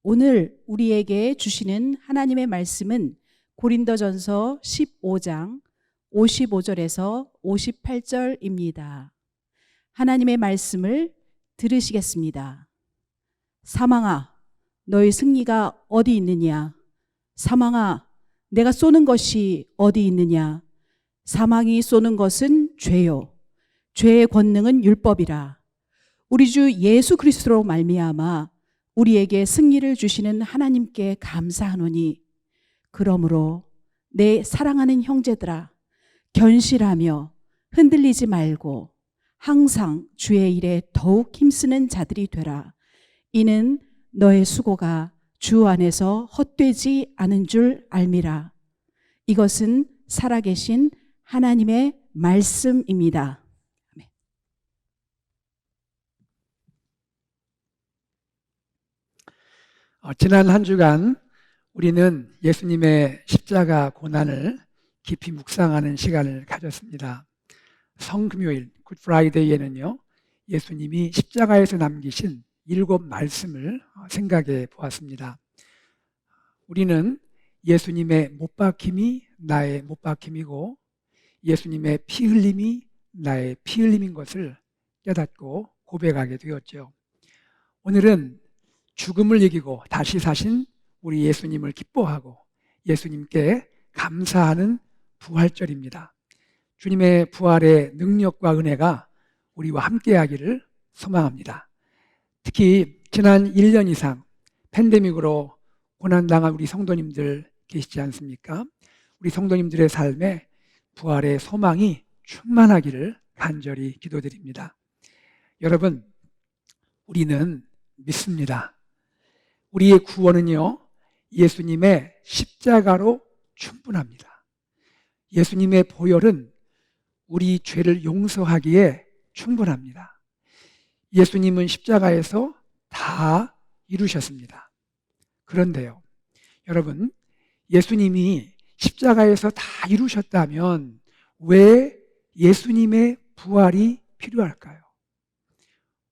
오늘 우리에게 주시는 하나님의 말씀은 고린도전서 15장 55절에서 58절입니다. 하나님의 말씀을 들으시겠습니다. 사망아, 너의 승리가 어디 있느냐? 사망아, 내가 쏘는 것이 어디 있느냐? 사망이 쏘는 것은 죄요. 죄의 권능은 율법이라. 우리 주 예수 그리스도로 말미암아 우리에게 승리를 주시는 하나님께 감사하노니, 그러므로 내 사랑하는 형제들아, 견실하며 흔들리지 말고 항상 주의 일에 더욱 힘쓰는 자들이 되라. 이는 너의 수고가 주 안에서 헛되지 않은 줄 알미라. 이것은 살아계신 하나님의 말씀입니다. 지난 한 주간 우리는 예수님의 십자가 고난을 깊이 묵상하는 시간을 가졌습니다. 성금요일 굿 프라이데이에는요, 예수님이 십자가에서 남기신 7 말씀을 생각해 보았습니다. 우리는 예수님의 못 박힘이 나의 못 박힘이고 예수님의 피 흘림이 나의 피 흘림인 것을 깨닫고 고백하게 되었죠. 오늘은 죽음을 이기고 다시 사신 우리 예수님을 기뻐하고 예수님께 감사하는 부활절입니다. 주님의 부활의 능력과 은혜가 우리와 함께하기를 소망합니다. 특히 지난 1년 이상 팬데믹으로 고난당한 우리 성도님들 계시지 않습니까? 우리 성도님들의 삶에 부활의 소망이 충만하기를 간절히 기도드립니다. 여러분, 우리는 믿습니다. 우리의 구원은요, 예수님의 십자가로 충분합니다. 예수님의 보혈은 우리 죄를 용서하기에 충분합니다. 예수님은 십자가에서 다 이루셨습니다. 그런데요, 여러분, 예수님이 십자가에서 다 이루셨다면 왜 예수님의 부활이 필요할까요?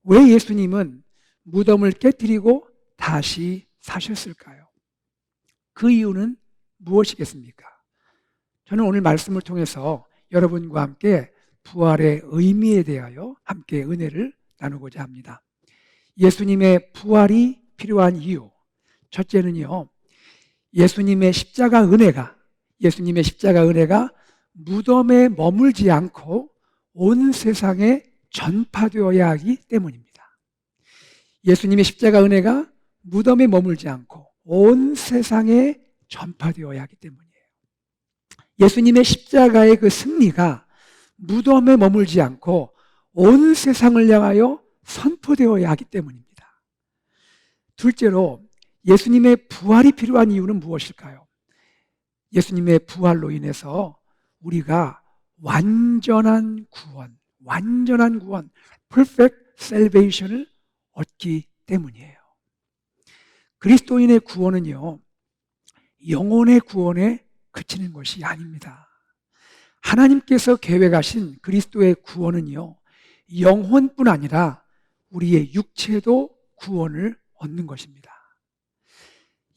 왜 예수님은 무덤을 깨뜨리고 다시 사셨을까요? 그 이유는 무엇이겠습니까? 저는 오늘 말씀을 통해서 여러분과 함께 부활의 의미에 대하여 함께 은혜를 나누고자 합니다. 예수님의 부활이 필요한 이유, 첫째는요, 예수님의 십자가 은혜가 무덤에 머물지 않고 온 세상에 전파되어야 하기 때문입니다. 예수님의 십자가 은혜가 무덤에 머물지 않고 온 세상에 전파되어야 하기 때문이에요. 예수님의 십자가의 그 승리가 무덤에 머물지 않고 온 세상을 향하여 선포되어야 하기 때문입니다. 둘째로, 예수님의 부활이 필요한 이유는 무엇일까요? 예수님의 부활로 인해서 우리가 완전한 구원, perfect salvation을 얻기 때문이에요. 그리스도인의 구원은요, 영혼의 구원에 그치는 것이 아닙니다. 하나님께서 계획하신 그리스도의 구원은요, 영혼뿐 아니라 우리의 육체도 구원을 얻는 것입니다.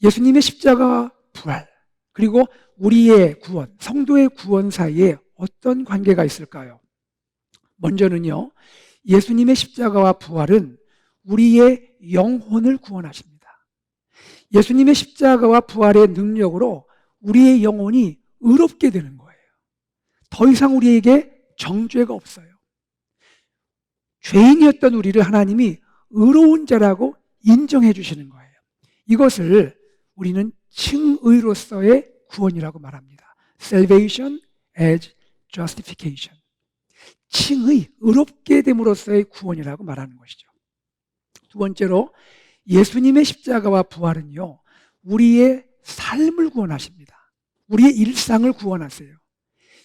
예수님의 십자가와 부활, 그리고 우리의 구원, 성도의 구원 사이에 어떤 관계가 있을까요? 먼저는요, 예수님의 십자가와 부활은 우리의 영혼을 구원하십니다. 예수님의 십자가와 부활의 능력으로 우리의 영혼이 의롭게 되는 거예요. 더 이상 우리에게 정죄가 없어요. 죄인이었던 우리를 하나님이 의로운 자라고 인정해 주시는 거예요. 이것을 우리는 칭의로서의 구원이라고 말합니다. Salvation as justification. 칭의, 의롭게 됨으로써의 구원이라고 말하는 것이죠. 두 번째로, 예수님의 십자가와 부활은요, 우리의 삶을 구원하십니다. 우리의 일상을 구원하세요.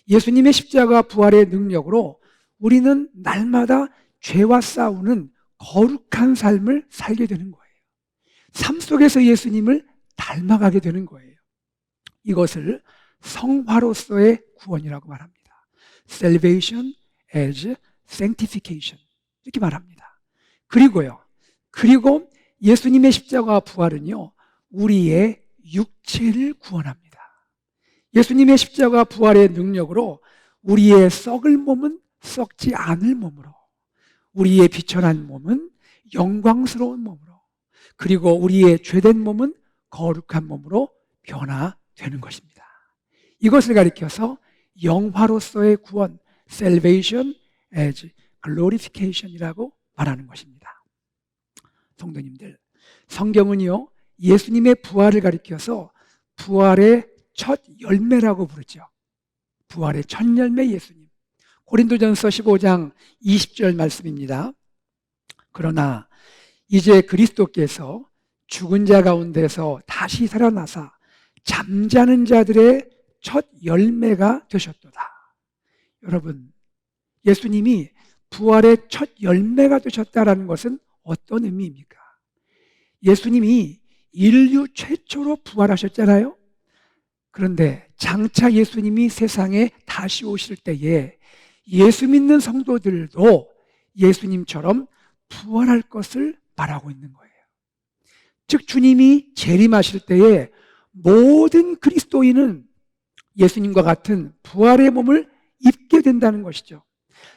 예수님의 십자가와 부활의 능력으로 우리는 날마다 죄와 싸우는 거룩한 삶을 살게 되는 거예요. 삶 속에서 예수님을 닮아가게 되는 거예요. 이것을 성화로서의 구원이라고 말합니다. Salvation as sanctification, 이렇게 말합니다. 그리고 예수님의 십자가와 부활은요, 우리의 육체를 구원합니다. 예수님의 십자가 부활의 능력으로 우리의 썩을 몸은 썩지 않을 몸으로, 우리의 비천한 몸은 영광스러운 몸으로, 그리고 우리의 죄된 몸은 거룩한 몸으로 변화되는 것입니다. 이것을 가리켜서 영화로서의 구원, salvation as glorification이라고 말하는 것입니다. 성도님들, 성경은요, 예수님의 부활을 가리켜서 부활의 첫 열매라고 부르죠. 부활의 첫 열매 예수님. 고린도전서 15장 20절 말씀입니다. 그러나 이제 그리스도께서 죽은 자 가운데서 다시 살아나사 잠자는 자들의 첫 열매가 되셨도다. 여러분, 예수님이 부활의 첫 열매가 되셨다라는 것은 어떤 의미입니까? 예수님이 인류 최초로 부활하셨잖아요. 그런데 장차 예수님이 세상에 다시 오실 때에 예수 믿는 성도들도 예수님처럼 부활할 것을 말하고 있는 거예요. 즉 주님이 재림하실 때에 모든 그리스도인은 예수님과 같은 부활의 몸을 입게 된다는 것이죠.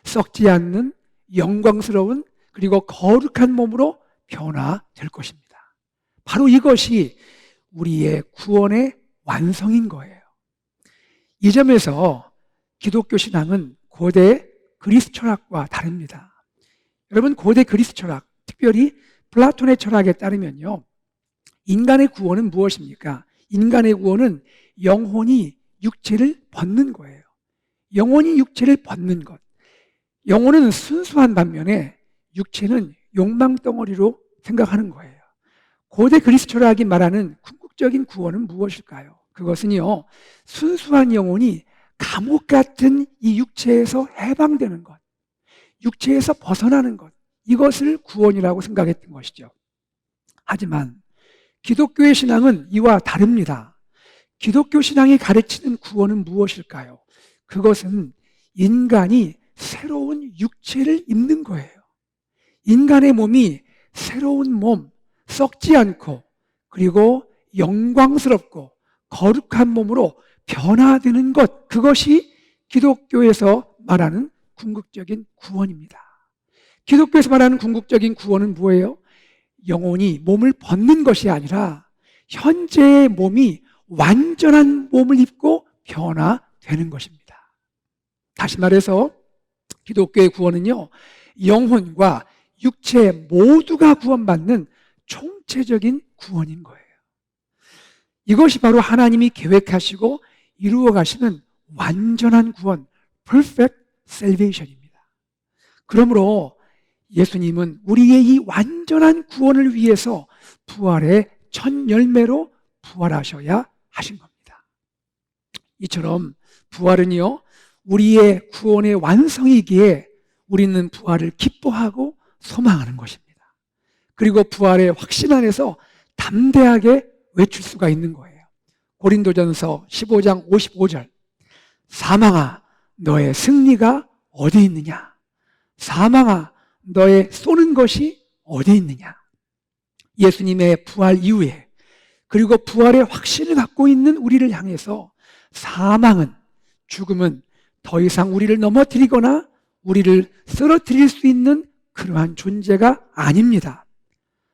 썩지 않는 영광스러운 그리고 거룩한 몸으로 변화될 것입니다. 바로 이것이 우리의 구원의 완성인 거예요. 이 점에서 기독교 신앙은 고대 그리스 철학과 다릅니다. 여러분, 고대 그리스 철학, 특별히 플라톤의 철학에 따르면요, 인간의 구원은 무엇입니까? 인간의 구원은 영혼이 육체를 벗는 거예요. 영혼이 육체를 벗는 것. 영혼은 순수한 반면에 육체는 욕망덩어리로 생각하는 거예요. 고대 그리스 철학이 말하는 궁극적인 구원은 무엇일까요? 그것은요, 순수한 영혼이 감옥 같은 이 육체에서 해방되는 것, 육체에서 벗어나는 것, 이것을 구원이라고 생각했던 것이죠. 하지만 기독교의 신앙은 이와 다릅니다. 기독교 신앙이 가르치는 구원은 무엇일까요? 그것은 인간이 새로운 육체를 입는 거예요. 인간의 몸이 새로운 몸, 썩지 않고 그리고 영광스럽고 거룩한 몸으로 변화되는 것, 그것이 기독교에서 말하는 궁극적인 구원입니다. 기독교에서 말하는 궁극적인 구원은 뭐예요? 영혼이 몸을 벗는 것이 아니라 현재의 몸이 완전한 몸을 입고 변화되는 것입니다. 다시 말해서 기독교의 구원은요, 영혼과 육체 모두가 구원받는 총체적인 구원인 거예요. 이것이 바로 하나님이 계획하시고 이루어 가시는 완전한 구원, perfect salvation입니다. 그러므로 예수님은 우리의 이 완전한 구원을 위해서 부활의 첫 열매로 부활하셔야 하신 겁니다. 이처럼 부활은요, 우리의 구원의 완성이기에 우리는 부활을 기뻐하고 소망하는 것입니다. 그리고 부활의 확신 안에서 담대하게 외칠 수가 있는 거예요. 고린도전서 15장 55절, 사망아 너의 승리가 어디 있느냐? 사망아 너의 쏘는 것이 어디 있느냐? 예수님의 부활 이후에 그리고 부활의 확신을 갖고 있는 우리를 향해서 사망은, 죽음은 더 이상 우리를 넘어뜨리거나 우리를 쓰러뜨릴 수 있는 그러한 존재가 아닙니다.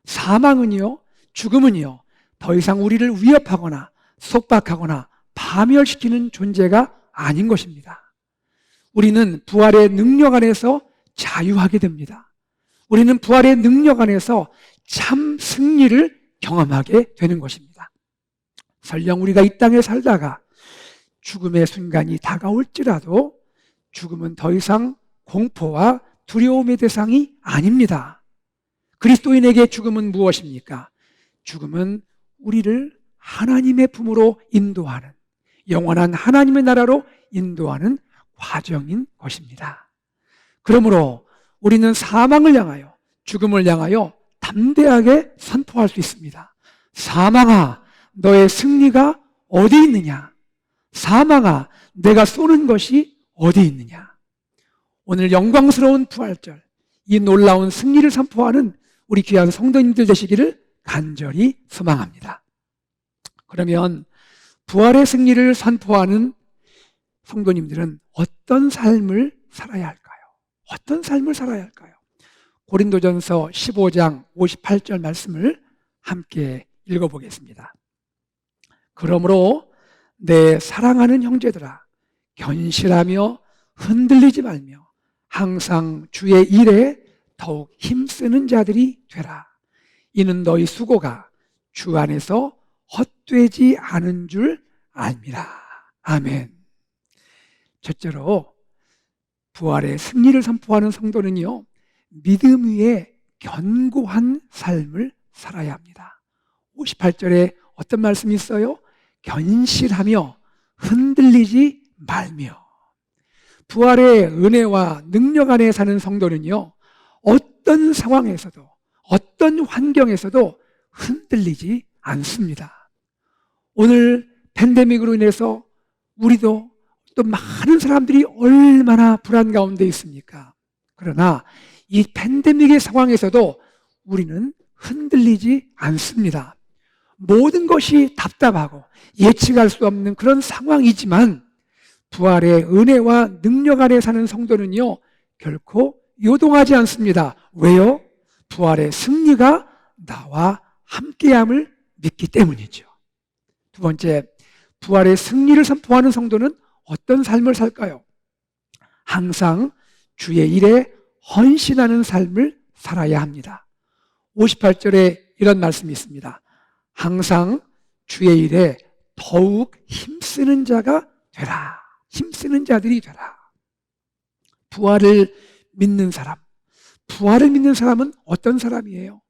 사망은요, 죽음은요, 더 이상 우리를 위협하거나 속박하거나 파멸시키는 존재가 아닌 것입니다. 우리는 부활의 능력 안에서 자유하게 됩니다. 우리는 부활의 능력 안에서 참 승리를 경험하게 되는 것입니다. 설령 우리가 이 땅에 살다가 죽음의 순간이 다가올지라도 죽음은 더 이상 공포와 두려움의 대상이 아닙니다. 그리스도인에게 죽음은 무엇입니까? 죽음은 우리를 하나님의 품으로 인도하는, 영원한 하나님의 나라로 인도하는 과정인 것입니다. 그러므로 우리는 사망을 향하여, 죽음을 향하여 담대하게 선포할 수 있습니다. 사망아, 너의 승리가 어디 있느냐? 사망아, 내가 쏘는 것이 어디 있느냐? 오늘 영광스러운 부활절, 이 놀라운 승리를 선포하는 우리 귀한 성도님들 되시기를 간절히 소망합니다. 그러면 부활의 승리를 선포하는 성도님들은 어떤 삶을 살아야 할까요? 어떤 삶을 살아야 할까요? 고린도전서 15장 58절 말씀을 함께 읽어보겠습니다. 그러므로 내 사랑하는 형제들아, 견실하며 흔들리지 말며 항상 주의 일에 더욱 힘쓰는 자들이 되라. 이는 너희 수고가 주 안에서 헛되지 않은 줄 알미라. 아멘. 첫째로 부활의 승리를 선포하는 성도는요, 믿음 위에 견고한 삶을 살아야 합니다. 58절에 어떤 말씀이 있어요? 견실하며 흔들리지 말며. 부활의 은혜와 능력 안에 사는 성도는요, 어떤 상황에서도 어떤 환경에서도 흔들리지 않습니다. 오늘 팬데믹으로 인해서 우리도 또 많은 사람들이 얼마나 불안 가운데 있습니까? 그러나 이 팬데믹의 상황에서도 우리는 흔들리지 않습니다. 모든 것이 답답하고 예측할 수 없는 그런 상황이지만 부활의 은혜와 능력 안에 사는 성도는요, 결코 요동하지 않습니다. 왜요? 부활의 승리가 나와 함께함을 믿기 때문이죠. 두 번째, 부활의 승리를 선포하는 성도는 어떤 삶을 살까요? 항상 주의 일에 헌신하는 삶을 살아야 합니다. 58절에 이런 말씀이 있습니다. 항상 주의 일에 더욱 힘쓰는 자가 되라. 힘쓰는 자들이 되라. 부활을 믿는 사람, 부활을 믿는 사람은 어떤 사람이에요?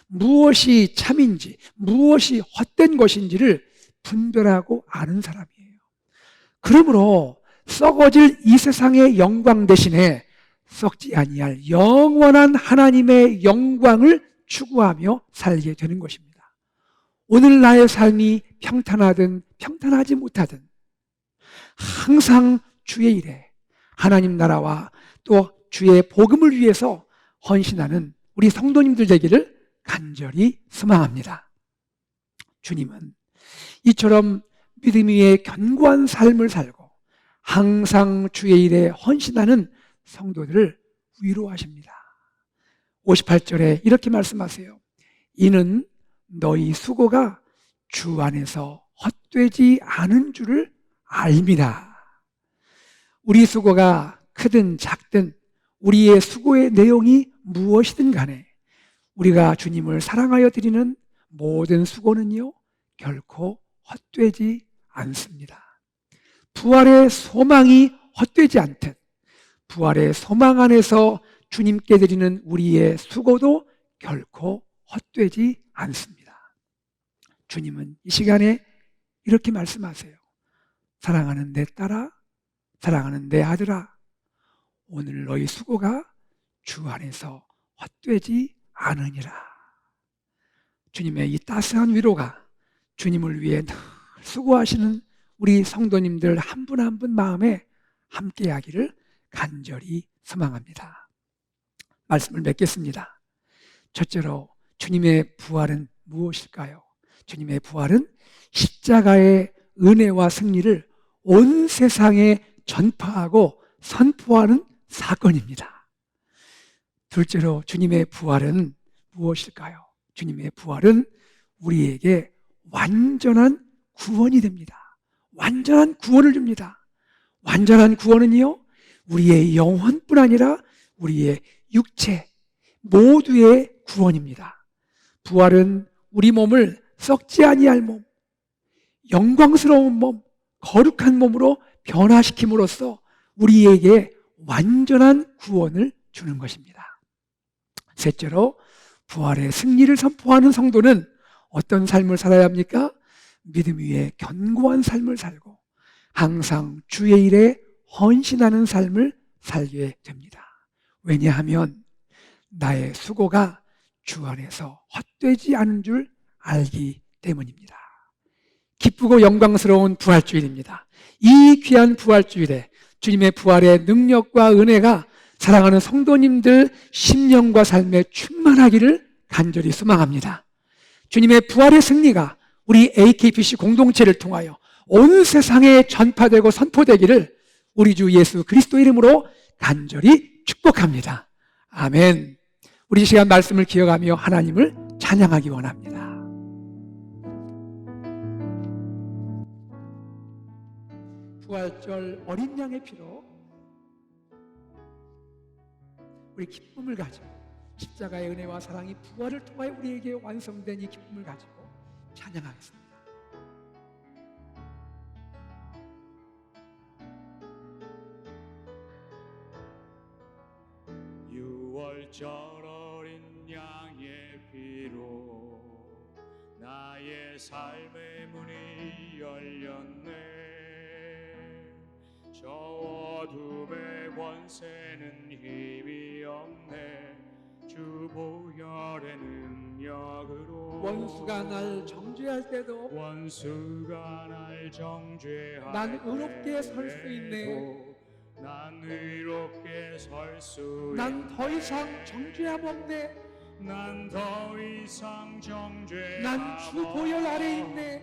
무엇이 참인지, 무엇이 헛된 것인지를 분별하고 아는 사람이에요. 그러므로 썩어질 이 세상의 영광 대신에 썩지 아니할 영원한 하나님의 영광을 추구하며 살게 되는 것입니다. 오늘 나의 삶이 평탄하든 평탄하지 못하든 항상 주의 일에 하나님 나라와 또 주의 복음을 위해서 헌신하는 우리 성도님들 되기를 간절히 소망합니다. 주님은 이처럼 믿음 위에 견고한 삶을 살고 항상 주의 일에 헌신하는 성도들을 위로하십니다. 58절에 이렇게 말씀하세요. 이는 너희 수고가 주 안에서 헛되지 않은 줄을 알미라. 우리 수고가 크든 작든 우리의 수고의 내용이 무엇이든 간에 우리가 주님을 사랑하여 드리는 모든 수고는요, 결코 헛되지 않습니다. 부활의 소망이 헛되지 않듯 부활의 소망 안에서 주님께 드리는 우리의 수고도 결코 헛되지 않습니다. 주님은 이 시간에 이렇게 말씀하세요. 사랑하는 내 딸아, 사랑하는 내 아들아, 오늘 너희 수고가 주 안에서 헛되지 않으니라. 주님의 이 따스한 위로가 주님을 위해 늘 수고하시는 우리 성도님들 한 분 한 분 마음에 함께하기를 간절히 소망합니다. 말씀을 맺겠습니다. 첫째로 주님의 부활은 무엇일까요? 주님의 부활은 십자가의 은혜와 승리를 온 세상에 전파하고 선포하는 사건입니다. 둘째로 주님의 부활은 무엇일까요? 주님의 부활은 우리에게 완전한 구원이 됩니다. 완전한 구원을 줍니다. 완전한 구원은요, 우리의 영혼뿐 아니라 우리의 육체 모두의 구원입니다. 부활은 우리 몸을 썩지 아니할 몸, 영광스러운 몸, 거룩한 몸으로 변화시킴으로써 우리에게 완전한 구원을 주는 것입니다. 셋째로 부활의 승리를 선포하는 성도는 어떤 삶을 살아야 합니까? 믿음 위에 견고한 삶을 살고 항상 주의 일에 헌신하는 삶을 살게 됩니다. 왜냐하면 나의 수고가 주 안에서 헛되지 않은 줄 알기 때문입니다. 기쁘고 영광스러운 부활주일입니다. 이 귀한 부활주일에 주님의 부활의 능력과 은혜가 사랑하는 성도님들 심령과 삶에 충만하기를 간절히 소망합니다. 주님의 부활의 승리가 우리 AKPC 공동체를 통하여 온 세상에 전파되고 선포되기를 우리 주 예수 그리스도 이름으로 간절히 축복합니다. 아멘. 우리 이 시간 말씀을 기억하며 하나님을 찬양하기 원합니다. 부활절 어린 양의 피로 우리 기쁨을 가지고 십자가의 은혜와 사랑이 부활을 통하여 우리에게 완성된 이 기쁨을 가지고 찬양하겠습니다. 유월절 어린 양의 피로 나의 삶의 문이 열렸네. 저 어둠의 권세는 힘이 없네. 주 보혈의 능력으로 원수가 날 정죄할 때도 원수가 날 정죄할 난 의롭게 설 수 있네. 때도 난 의롭게 설 수 난 더 이상 정죄함 없네. 난 더 이상 정죄 난 주 보혈 아래 있네.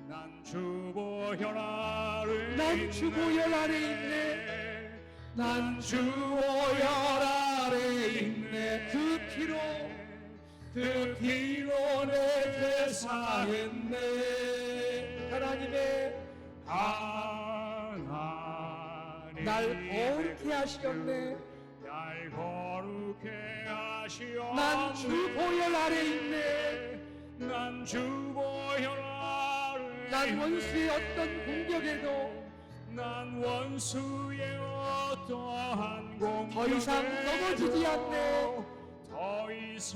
난 주 보혈 아래 난 주 보혈 아래 있네. 난 주 보혈 아래 있네. 그 피로 내 대사했네. 하나님의 날 거룩해 하시었네. 날 거룩해 하시었네. 난 주 보혈 아래 있네. 난 주 보혈 아래 난 원수의 어떤 공격에도 난 원수의 어떠한 공격에도 더 이상 넘어지지 않네. 더 이상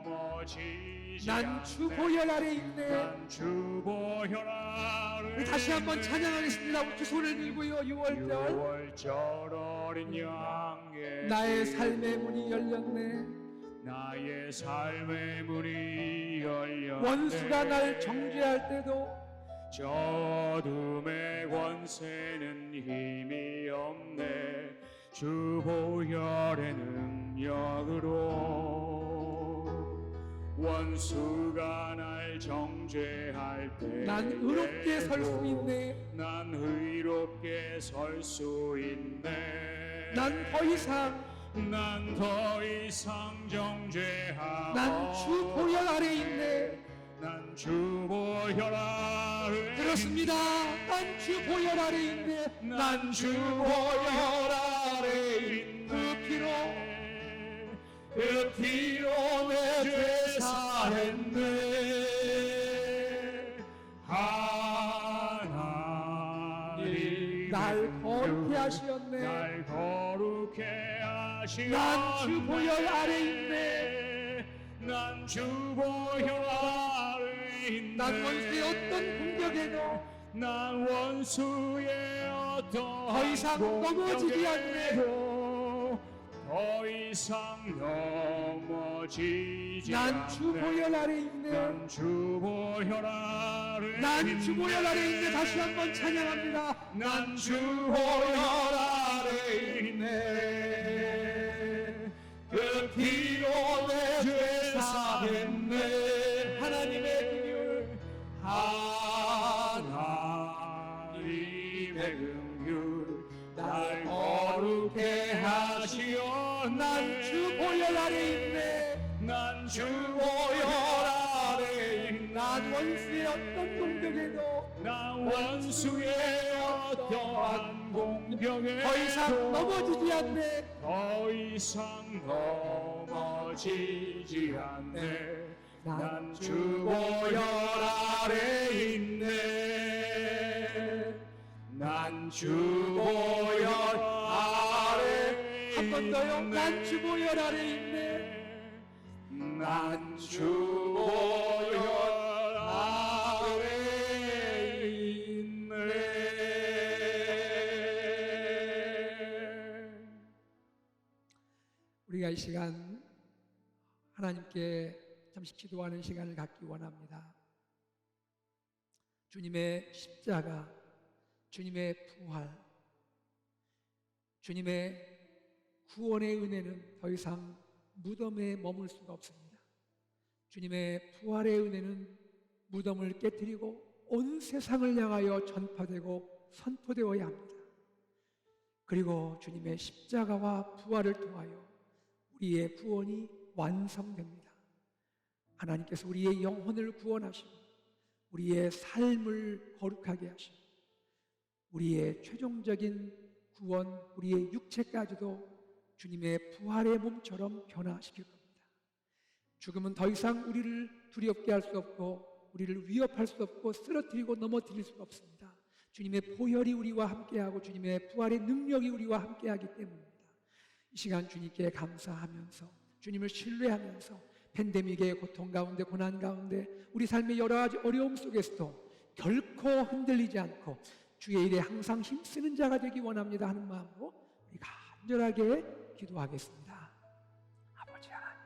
넘어지지 난 주 보혈 아래 있네. 난 주 보혈 아래 우리 다시 한번 찬양하겠습니다. 우리 두 손을 들고요. 6월절 어린 양의 나의 삶의 문이 열렸네. 나의 삶의 문이 열렸네. 원수가 날 정죄할 때도 저 어둠의 권세는 힘이 없네. 주 보혈의 능력으로 원수가 날 정죄할 때 난 의롭게 설 수 있네. 난 의롭게 설 수 있네. 난 더 이상 난 더 이상 정죄하고 난 주 보혈 아래 있네. 난 주 보혈 아래 그렇습니다. 난 주 보혈 아래 있네. 난 주 보혈 아래 있네. 그 피로 내 죄 사했네. 하나님 날 거룩해 하시었네. 날 거룩해 하시었네. 난 주 보혈 아래 있네. 난 주 보혈 아래 있네. 난 원수의 어떤 공격에도 난 원수의 어떤 더 이상 넘어지지 않네. 더 이상 넘어지지 난 주 않네. 보혈 아래 있네. 난 주 보혈 아래 난 주 보혈 아래 있네. 다시 한번 찬양합니다. 난 주 보혈 아래 있네. 그 피로 내 죄 사했네. 하나님의 긍휼 하나님의 긍휼 날 거룩해 하시오. 난 주 보혈 아래 있네. 난 주 보혈 아래 있네. 난 원수의 어떤 공격에도 난 원수의 어떠한 공격에 더 이상 넘어지지 않네. 더 이상 넘어지지 않네. 난 주 보혈 아래 있네. 난 주 보혈 아래 한 번 더요. 난 주 보혈 아래 있네. 난 주 보혈 아래 있네. 우리가 이 시간 하나님께 잠시 기도하는 시간을 갖기 원합니다. 주님의 십자가, 주님의 부활, 주님의 구원의 은혜는 더 이상 무덤에 머물 수가 없습니다. 주님의 부활의 은혜는 무덤을 깨뜨리고 온 세상을 향하여 전파되고 선포되어야 합니다. 그리고 주님의 십자가와 부활을 통하여 우리의 구원이 완성됩니다. 하나님께서 우리의 영혼을 구원하시고 우리의 삶을 거룩하게 하시고 우리의 최종적인 구원, 우리의 육체까지도 주님의 부활의 몸처럼 변화시킬 겁니다. 죽음은 더 이상 우리를 두렵게 할 수 없고 우리를 위협할 수 없고 쓰러뜨리고 넘어뜨릴 수 없습니다. 주님의 보혈이 우리와 함께하고 주님의 부활의 능력이 우리와 함께하기 때문입니다. 이 시간 주님께 감사하면서 주님을 신뢰하면서 팬데믹의 고통 가운데 고난 가운데 우리 삶의 여러 가지 어려움 속에서도 결코 흔들리지 않고 주의 일에 항상 힘쓰는 자가 되기 원합니다 하는 마음으로 우리 간절하게 기도하겠습니다. 아버지 하나님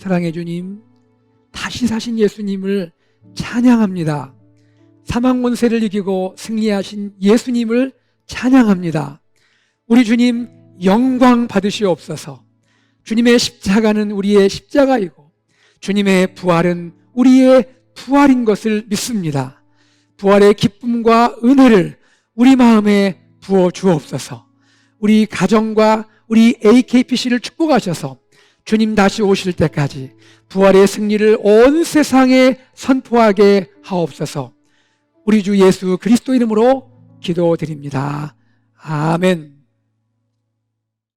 사랑해 주님, 다시 사신 예수님을 찬양합니다. 사망 권세를 이기고 승리하신 예수님을 찬양합니다. 우리 주님 영광 받으시옵소서. 주님의 십자가는 우리의 십자가이고 주님의 부활은 우리의 부활인 것을 믿습니다. 부활의 기쁨과 은혜를 우리 마음에 부어 주옵소서. 우리 가정과 우리 AKPC를 축복하셔서 주님 다시 오실 때까지 부활의 승리를 온 세상에 선포하게 하옵소서. 우리 주 예수 그리스도 이름으로 기도드립니다. 아멘.